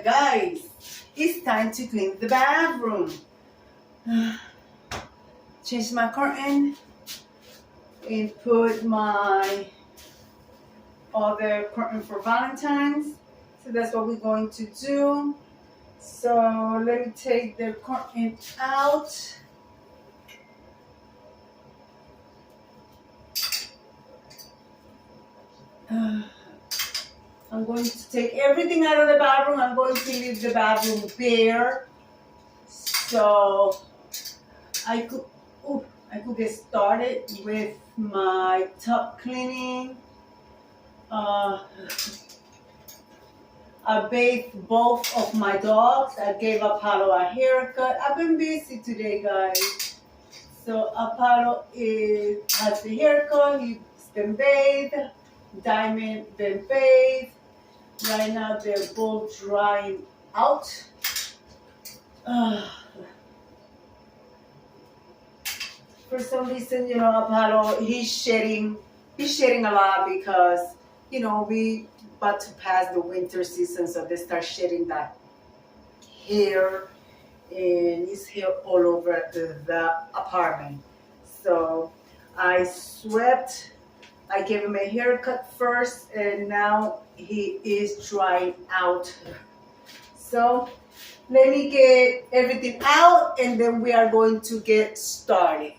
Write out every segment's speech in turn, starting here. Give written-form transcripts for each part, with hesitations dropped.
Alright guys, it's time to clean the bathroom. Change my curtain and put my other curtain for Valentine's. So that's what we're going to do. So let me take the curtain out. I'm going to take everything out of the bathroom. I'm going to leave the bathroom bare. So I could get started with my tub cleaning. I bathed both of my dogs. I gave Apollo a haircut. I've been busy today, guys. So Apollo has the haircut. He's been bathed. Diamond been bathed. Right now they're both drying out. For some reason, Apollo, he's shedding a lot because, we about to pass the winter season, so they start shedding that hair, and his hair all over the apartment. So I swept. I gave him a haircut first, and now he is drying out. So let me get everything out, and then we are going to get started.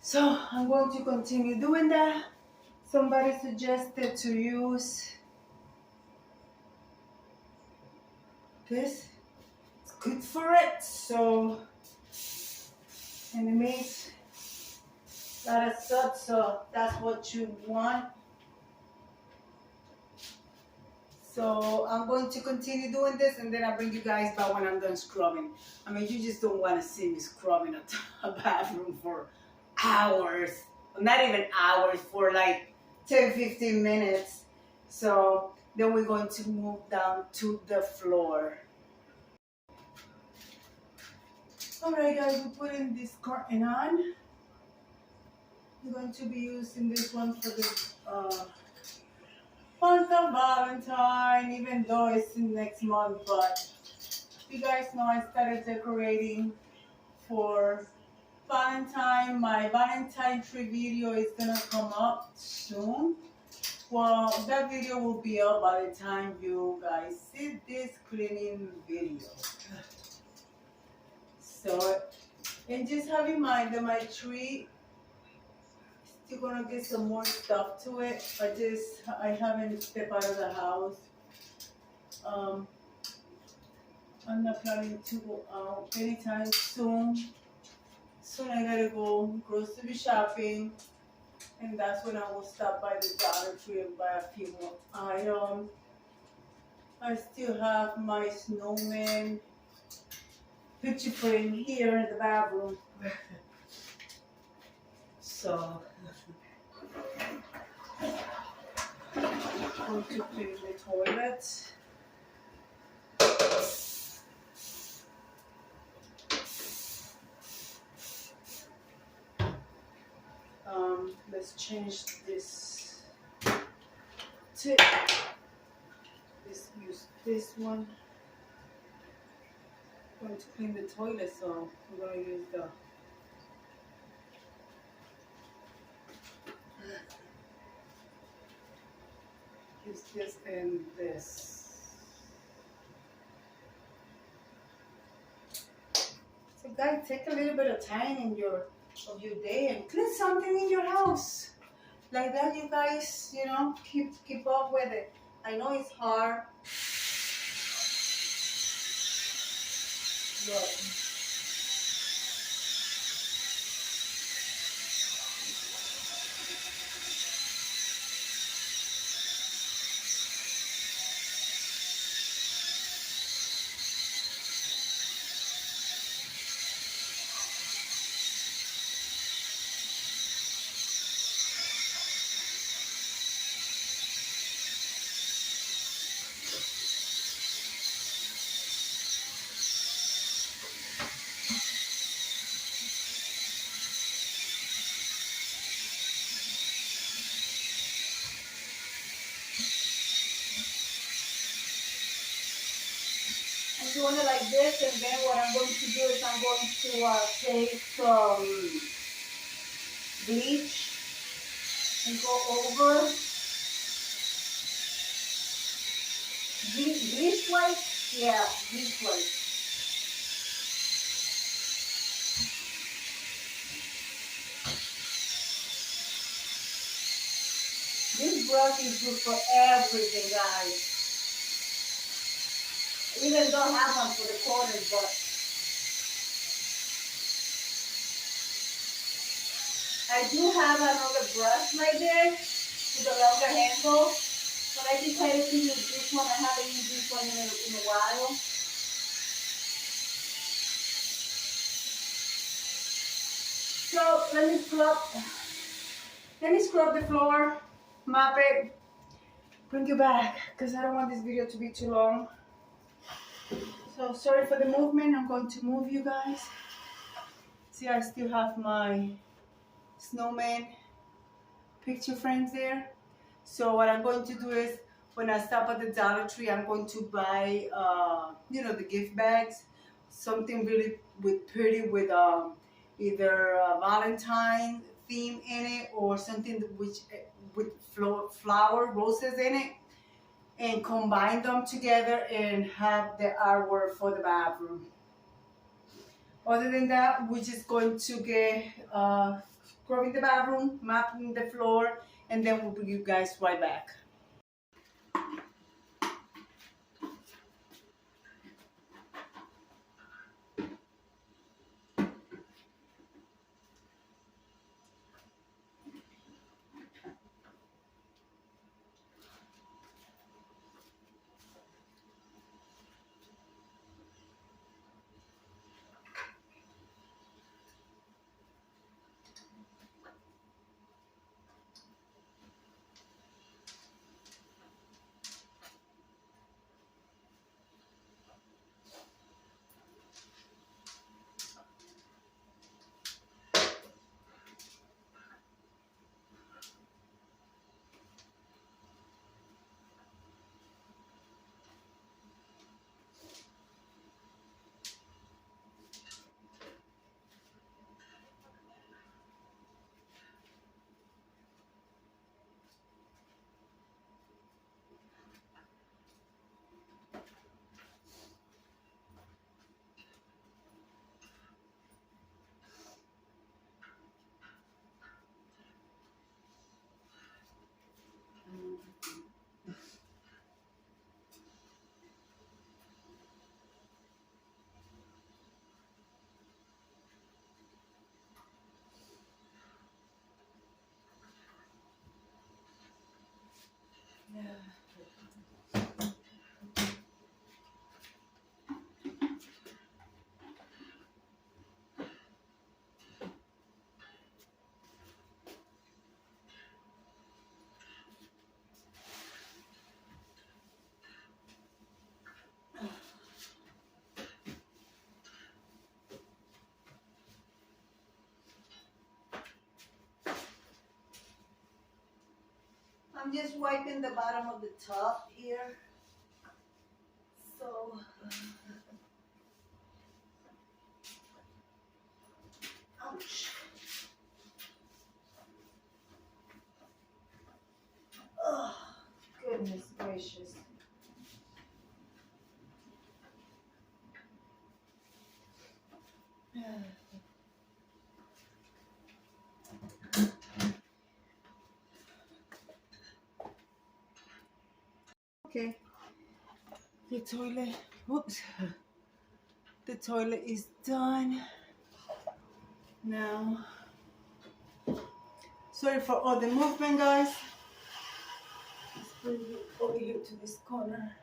So I'm going to continue doing that. Somebody suggested to use this. It's good for it. So, and it makes a lot of stuff. So that's what you want. So I'm going to continue doing this, and then I'll bring you guys back when I'm done scrubbing. I mean, you just don't want to see me scrubbing a bathroom for hours. Not even hours, for like 10-15 minutes. So then we're going to move down to the floor. Alright guys, we're putting this curtain on. I'm going to be using this one for the month of Valentine, even though it's next month. But you guys know I started decorating for Valentine. My Valentine tree video is gonna come up soon. Well, that video will be up by the time you guys see this cleaning video. So, and just have in mind that my tree still gonna get some more stuff to it. I haven't stepped out of the house. I'm not planning to go out anytime soon. Soon I gotta go grocery shopping, and that's when I will stop by the Dollar Tree and buy a few more items. I still have my snowman picture frame here in the bathroom. So I'm going to clean the toilet. Let's change this tip. Let's use this one. I'm going to clean the toilet, so we're going to use the this and this. So guys, take a little bit of time in your day and clean something in your house. Like that, you guys, you know, keep up with it. I know it's hard. But I'm doing it like this, and then what I'm going to do is I'm going to take some bleach and go over bleach white. Yeah, bleach white. This brush is good for everything, guys. Even don't have one for the corners, but I do have another brush right there with a longer handle, but I decided to use this one. I haven't used this one in a while. So let me scrub the floor, mop it, bring you back, because I don't want this video to be too long. So sorry for the movement. I'm going to move you guys. See, I still have my snowman picture frames there. So what I'm going to do is, when I stop at the Dollar Tree, I'm going to buy, you know, the gift bags, something really pretty with either a Valentine theme in it or something with flower roses in it, and combine them together and have the artwork for the bathroom. Other than that, we're just going to get scrubbing the bathroom, mopping the floor, and then we'll bring you guys right back. I'm just wiping the bottom of the tub here. So, ouch. Oh, goodness gracious. Okay, the toilet, oops, the toilet is done. Now, sorry for all the movement, guys. Let's put it over here to this corner.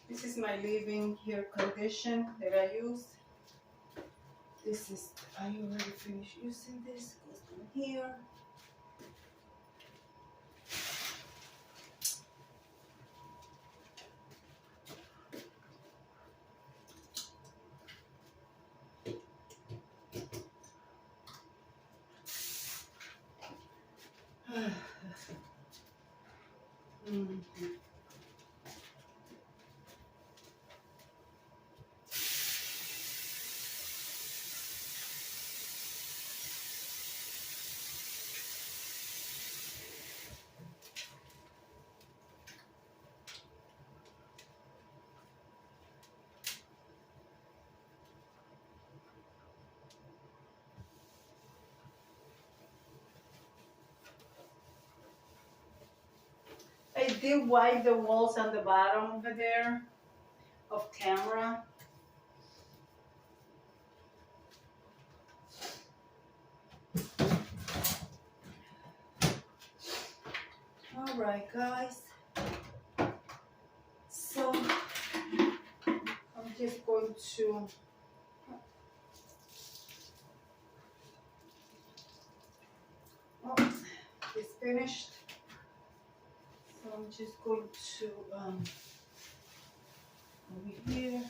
This is my living hair condition that I use. This is, I already finished using this. Goes in here. I did wipe the walls on the bottom over there of camera. All right, guys. So I'm just going to it's finished. So I'm just going to over here.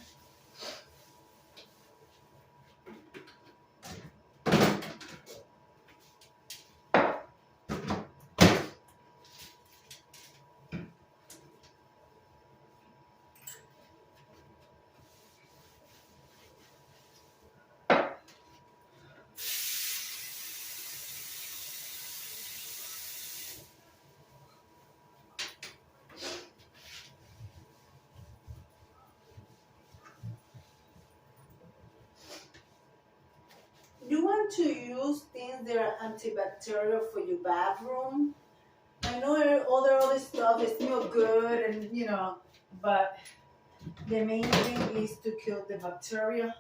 You want to use things that are antibacterial for your bathroom. I know all the other stuff is still good and you know, but the main thing is to kill the bacteria.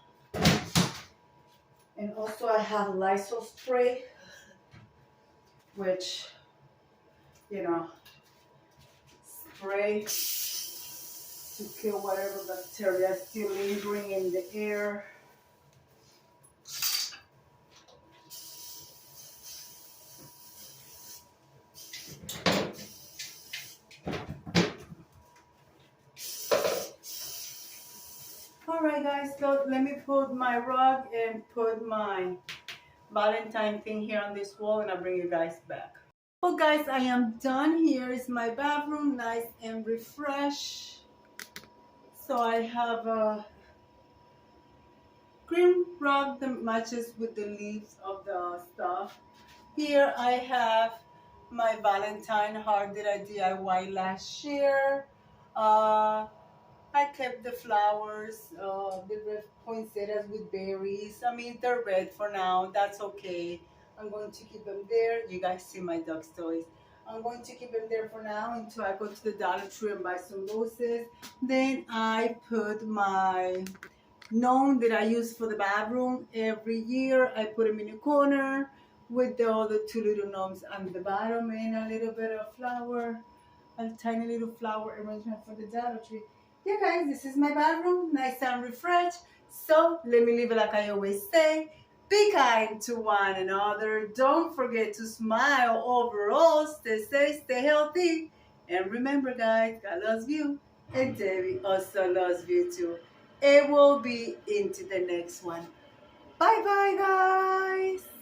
And also I have Lysol spray, which, you know, spray to kill whatever bacteria is still lingering in the air. Alright guys, so let me put my rug and put my Valentine thing here on this wall and I'll bring you guys back. Well guys, I am done. Here is my bathroom, nice and refreshed. So I have a green rug that matches with the leaves of the stuff. Here I have my Valentine heart that I DIY last year. I kept the flowers, the red poinsettias with berries. I mean, they're red for now. That's okay. I'm going to keep them there. You guys see my dog's toys. I'm going to keep them there for now until I go to the Dollar Tree and buy some roses. Then I put my gnome that I use for the bathroom every year. I put them in a corner with the other two little gnomes on the bottom and a little bit of flower, a tiny little flower arrangement for the Dollar Tree. Yeah guys, this is my bathroom, nice and refreshed. So let me leave it like I always say, be kind to one another. Don't forget to smile overall, stay safe, stay healthy. And remember guys, God loves you and Debbie also loves you too. it will be into the next one. Bye bye, guys.